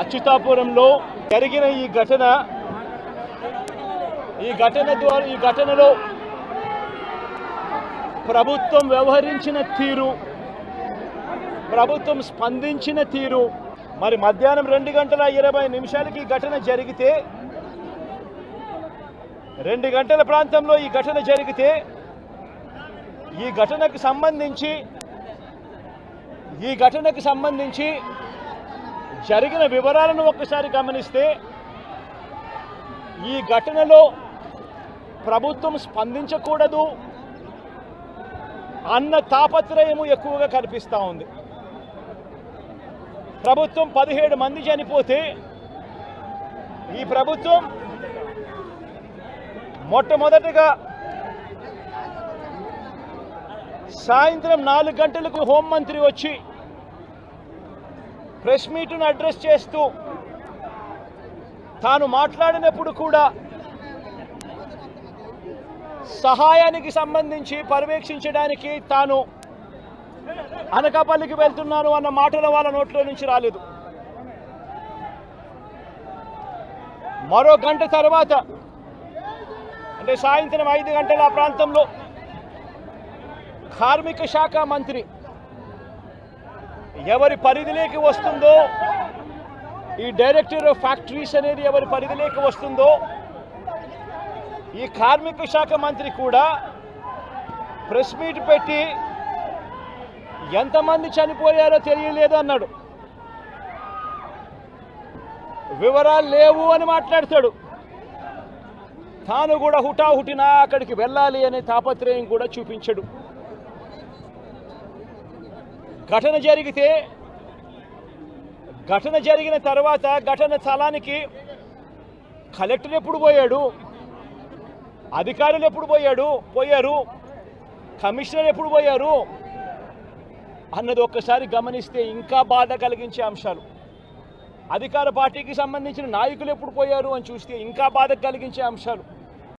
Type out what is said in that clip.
అచ్యుతాపురంలో జరిగిన ఈ ఘటనలో ప్రభుత్వం వ్యవహరించిన తీరు, ప్రభుత్వం స్పందించిన తీరు, మరి మధ్యాహ్నం 2:20 ఈ ఘటన జరిగితే 2 గంటల ప్రాంతంలో ఈ ఘటన జరిగితే ఈ ఘటనకు సంబంధించి జరిగిన వివరాలను ఒక్కసారి గమనిస్తే ఈ ఘటనలో ప్రభుత్వం స్పందించకూడదు అన్న తాపత్రయము ఎక్కువగా కనిపిస్తూ ఉంది. ప్రభుత్వం 17 మంది చనిపోతే ఈ ప్రభుత్వం మొట్టమొదటిగా సాయంత్రం 4 గంటలకు హోంమంత్రి వచ్చి ప్రెస్ మీట్ను అడ్రస్ చేస్తూ తాను మాట్లాడినప్పుడు కూడా సహాయానికి సంబంధించి పర్యవేక్షించడానికి తాను అనకాపల్లికి వెళ్తున్నాను అన్న మాటల వాళ్ళ నోట్లో నుంచి రాలేదు. మరో గంట తర్వాత అంటే సాయంత్రం 5 గంటల ప్రాంతంలో కార్మిక శాఖ మంత్రి ఎవరి పరిధిలోకి వస్తుందో, ఈ డైరెక్టర్ ఆఫ్ ఫ్యాక్టరీస్ అనేది ఎవరి పరిధిలోకి వస్తుందో, ఈ కార్మిక శాఖ మంత్రి కూడా ప్రెస్ మీట్ పెట్టి ఎంతమంది చనిపోయారో తెలియలేదు అన్నాడు. వివరాలు లేవు అని మాట్లాడతాడు. తాను కూడా హుటాహుటిన అక్కడికి వెళ్ళాలి అనే తాపత్రయం కూడా చూపించడు. ఘటన జరిగిన తర్వాత ఘటన స్థలానికి కలెక్టర్ ఎప్పుడు పోయాడు, అధికారులు ఎప్పుడు పోయారు, కమిషనర్ ఎప్పుడు పోయారు అన్నది ఒక్కసారి గమనిస్తే ఇంకా బాధ కలిగించే అంశాలు. అధికార పార్టీకి సంబంధించిన నాయకులు ఎప్పుడు పోయారు అని చూస్తే ఇంకా బాధ కలిగించే అంశాలు.